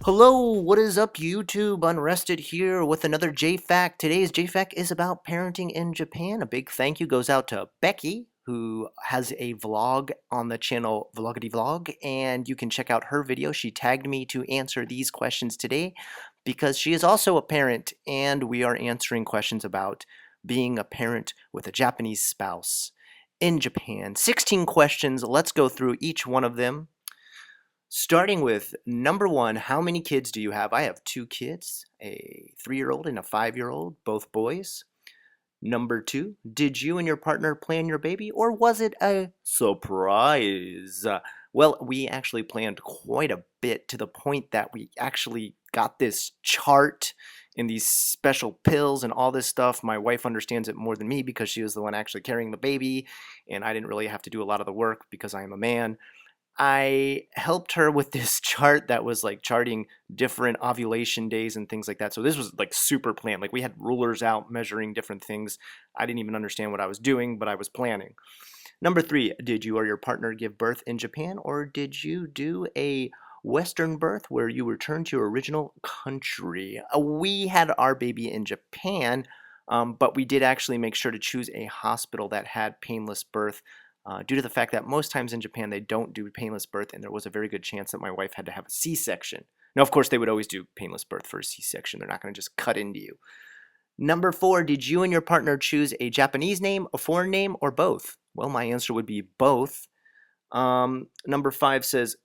Hello, what is up, YouTube? Unrested here with another JFAQ. Today's JFAQ is about parenting in Japan. A big thank you goes out to Becky, who has a vlog on the channel Vloggity Vlog, and you can check out her video. She tagged me to answer these questions today because she is also a parent, and we are answering questions about being a parent with a Japanese spouse in Japan. 16 questions. Let's go through each one of them. Starting with number one, how many kids do you have? I have two kids, a 3-year-old and a 5-year-old, both boys. Number two, did you and your partner plan your baby or was it a surprise? Well, we actually planned quite a bit to the point that we actually got this chart and these special pills and all this stuff. My wife understands it more than me because she was the one actually carrying the baby, and I didn't really have to do a lot of the work because I am a man. I helped her with this chart that was like charting different ovulation days and things like that. So this was like super planned. Like we had rulers out measuring different things. I didn't even understand what I was doing, but I was planning. Number three, did you or your partner give birth in Japan, or did you do a Western birth where you returned to your original country? We had our baby in Japan, but we did actually make sure to choose a hospital that had painless birth. Due to the fact that most times in Japan they don't do painless birth, and there was a very good chance that my wife had to have a C-section. Now, of course, they would always do painless birth for a C-section. They're not going to just cut into you. Number four, did you and your partner choose a Japanese name, a foreign name, or both? Well, my answer would be both. Number five says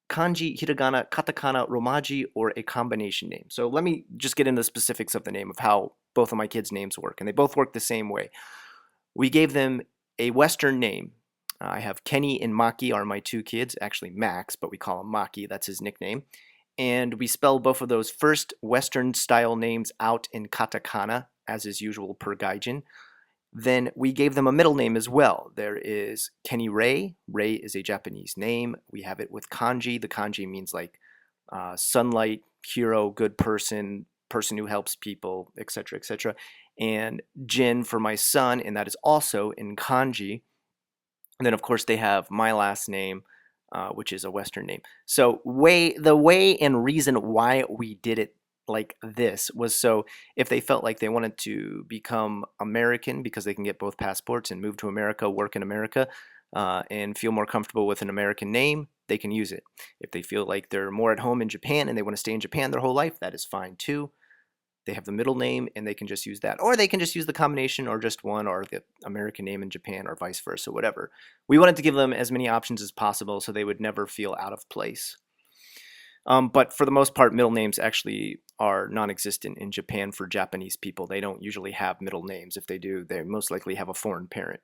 kanji, hiragana, katakana, romaji, or a combination name. So let me just get into the specifics of the name of how both of my kids' names work, and they both work the same way. We gave them a Western name. I have Kenny and Maki are my two kids, actually Max, but we call him Maki, that's his nickname. And we spell both of those first Western style names out in katakana, as is usual per Gaijin. Then we gave them a middle name as well. There is Kenny Ray. Ray is a Japanese name. We have it with kanji. The kanji means like sunlight, hero, good person, person who helps people, etc., etc. And Jin for my son, and that is also in kanji. And then, of course, they have my last name, which is a Western name. So the way and reason why we did it like this was so if they felt like they wanted to become American because they can get both passports and move to America, work in America, and feel more comfortable with an American name, they can use it. If they feel like they're more at home in Japan and they want to stay in Japan their whole life, that is fine too. They have the middle name and they can just use that. Or they can just use the combination or just one or the American name in Japan or vice versa, whatever. We wanted to give them as many options as possible so they would never feel out of place. But for the most part, middle names actually are non-existent in Japan for Japanese people. They don't usually have middle names. If they do, they most likely have a foreign parent.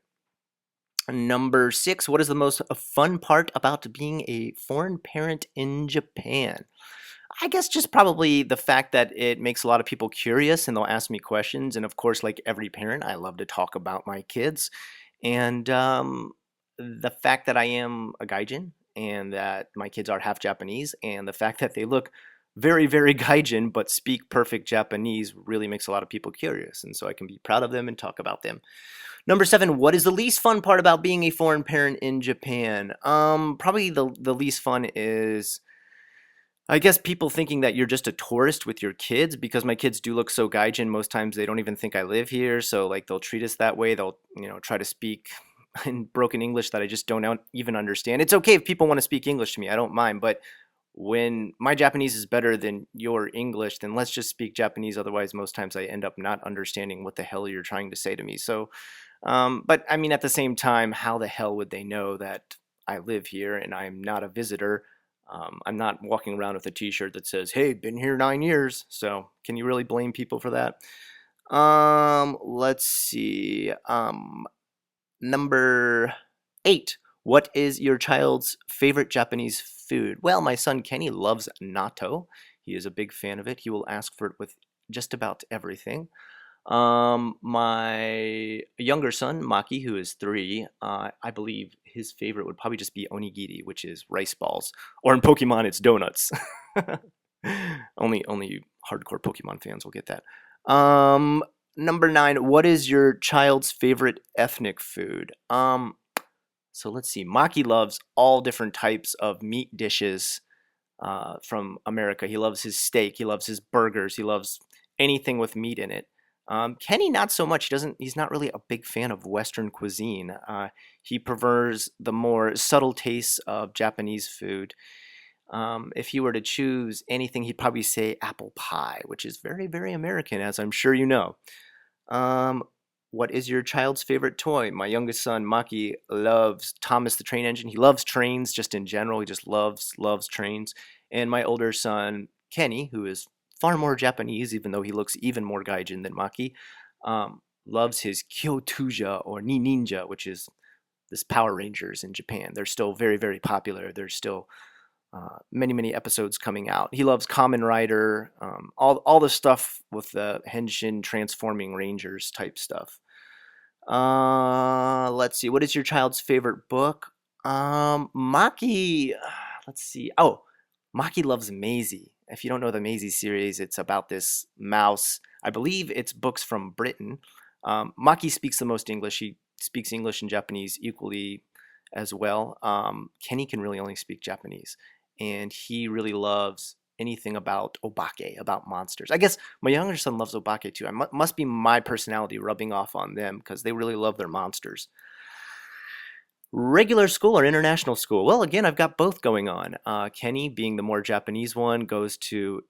Number six, what is the most fun part about being a foreign parent in Japan? I guess just probably the fact that it makes a lot of people curious and they'll ask me questions. And of course, like every parent, I love to talk about my kids. And the fact that I am a Gaijin and that my kids are half Japanese and the fact that they look very, very Gaijin but speak perfect Japanese really makes a lot of people curious. And so I can be proud of them and talk about them. Number seven, what is the least fun part about being a foreign parent in Japan? Probably the least fun is, I guess, people thinking that you're just a tourist with your kids, because my kids do look so Gaijin. Most times they don't even think I live here, so like they'll treat us that way. They'll, try to speak in broken English that I just don't even understand. It's okay if people want to speak English to me. I don't mind, but when my Japanese is better than your English, then let's just speak Japanese. Otherwise, most times I end up not understanding what the hell you're trying to say to me. So, but I mean, at the same time, how the hell would they know that I live here and I'm not a visitor? I'm not walking around with a t-shirt that says, hey, been here 9 years. So can you really blame people for that? Let's see. Number 8. What is your child's favorite Japanese food? Well, my son Kenny loves natto. He is a big fan of it. He will ask for it with just about everything. My younger son, Maki, who is 3, I believe his favorite would probably just be onigiri, which is rice balls. Or in Pokemon, it's donuts. Only hardcore Pokemon fans will get that. Number 9, what is your child's favorite ethnic food? So let's see. Maki loves all different types of meat dishes. from America. He loves his steak. He loves his burgers. He loves anything with meat in it. Kenny, not so much. He's not really a big fan of Western cuisine. He prefers the more subtle tastes of Japanese food. If he were to choose anything, he'd probably say apple pie, which is very, very American, as I'm sure you know. Um, what is your child's favorite toy? My youngest son, Maki, loves Thomas the Train Engine. He loves trains just in general. He just loves trains. And my older son, Kenny, who is far more Japanese, even though he looks even more gaijin than Maki, loves his Kyotuja or Ni Ninja, which is this Power Rangers in Japan. They're still very, very popular. There's still many episodes coming out. He loves Kamen Rider, all the stuff with the Henshin transforming Rangers type stuff. Let's see. What is your child's favorite book? Maki. Let's see. Oh, Maki loves Maisie. If you don't know the Maisie series, it's about this mouse. I believe it's books from Britain. Maki speaks the most English. He speaks English and Japanese equally as well. Kenny can really only speak Japanese, and he really loves anything about obake, about monsters. I guess my younger son loves obake too. Must be my personality rubbing off on them because they really love their monsters. Regular school or international school? Well, again, I've got both going on. Kenny, being the more Japanese one, goes to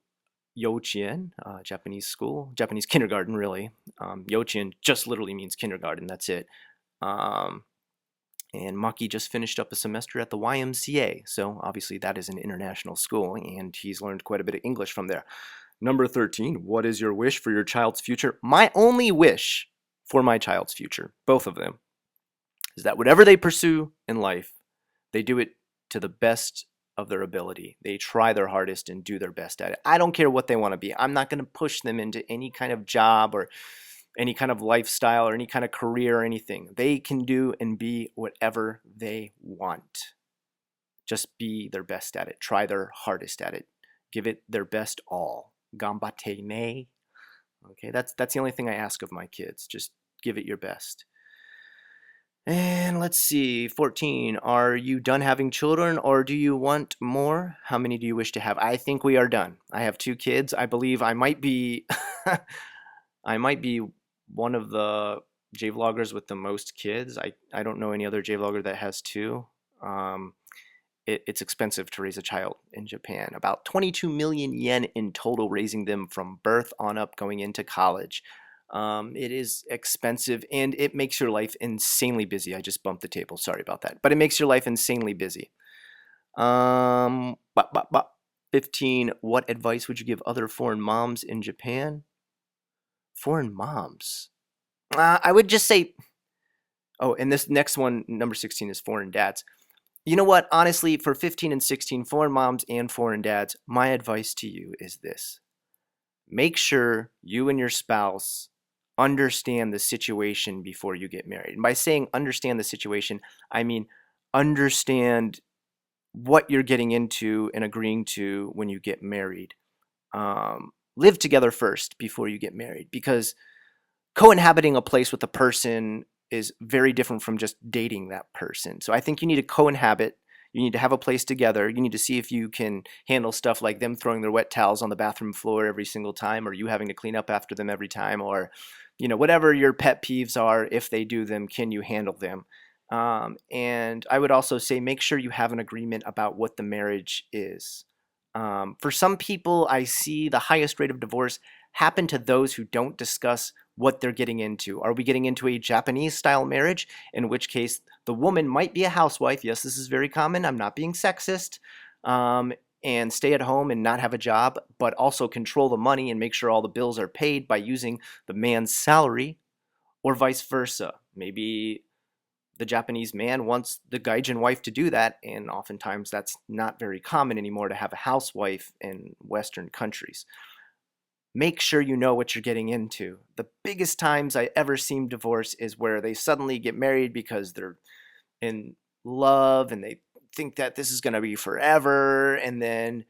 Yochien, Japanese school, Japanese kindergarten, really. Yochien just literally means kindergarten, that's it. And Maki just finished up a semester at the YMCA, so obviously that is an international school, and he's learned quite a bit of English from there. Number 13, what is your wish for your child's future? My only wish for my child's future, both of them, is that whatever they pursue in life, they do it to the best of their ability. They try their hardest and do their best at it. I don't care what they want to be. I'm not going to push them into any kind of job or any kind of lifestyle or any kind of career or anything. They can do and be whatever they want. Just be their best at it. Try their hardest at it. Give it their best all. Ganbatte ne. Okay, that's the only thing I ask of my kids. Just give it your best. And let's see, 14. Are you done having children or do you want more? How many do you wish to have? I think we are done. I have 2 kids. I believe I might be I might be one of the J-vloggers with the most kids. I don't know any other J-vlogger that has 2. It's expensive to raise a child in Japan. About 22 million yen in total, raising them from birth on up going into college. It is expensive and it makes your life insanely busy. I just bumped the table. Sorry about that. But it makes your life insanely busy. 15. What advice would you give other foreign moms in Japan? Foreign moms. I would just say, oh, and this next one, number 16, is foreign dads. You know what? Honestly, for 15 and 16, foreign moms and foreign dads, my advice to you is this. Make sure you and your spouse understand the situation before you get married. And by saying understand the situation, I mean understand what you're getting into and agreeing to when you get married. Live together first before you get married, because co-inhabiting a place with a person is very different from just dating that person. So I think you need to co-inhabit. You need to have a place together. You need to see if you can handle stuff like them throwing their wet towels on the bathroom floor every single time, or you having to clean up after them every time, or whatever your pet peeves are. If they do them, can you handle them? And I would also say make sure you have an agreement about what the marriage is. For some people, I see the highest rate of divorce happen to those who don't discuss what they're getting into. Are we getting into a Japanese style marriage, in which case the woman might be a housewife? Yes, this is very common. I'm not being sexist. And stay at home and not have a job, but also control the money and make sure all the bills are paid by using the man's salary, or vice versa. Maybe the Japanese man wants the gaijin wife to do that, and oftentimes that's not very common anymore to have a housewife in Western countries. Make sure you know what you're getting into. The biggest times I ever seen divorce is where they suddenly get married because they're in love and they think that this is going to be forever, and then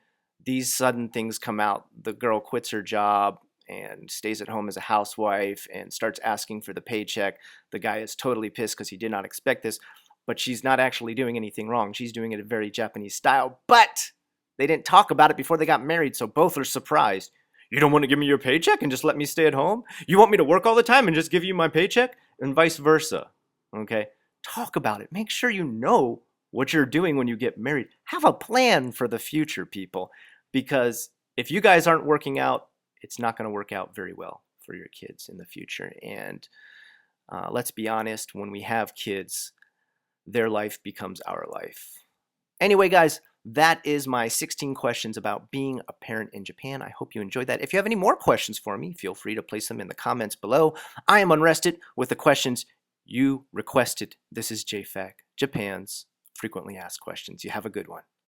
these sudden things come out. The girl quits her job and stays at home as a housewife and starts asking for the paycheck. The guy is totally pissed because he did not expect this, but she's not actually doing anything wrong. She's doing it a very Japanese style, but They didn't talk about it before they got married, so both are surprised. You don't want to give me your paycheck and just let me stay at home? You want me to work all the time and just give you my paycheck? And vice versa. Okay? Talk about it. Make sure you know what you're doing when you get married. Have a plan for the future, people. Because if you guys aren't working out, it's not going to work out very well for your kids in the future. And let's be honest, when we have kids, their life becomes our life. Anyway, guys, that is my 16 questions about being a parent in Japan. I hope you enjoyed that. If you have any more questions for me, feel free to place them in the comments below. I am Unrested with the questions you requested. This is JFAQ, Japan's frequently asked questions. You have a good one.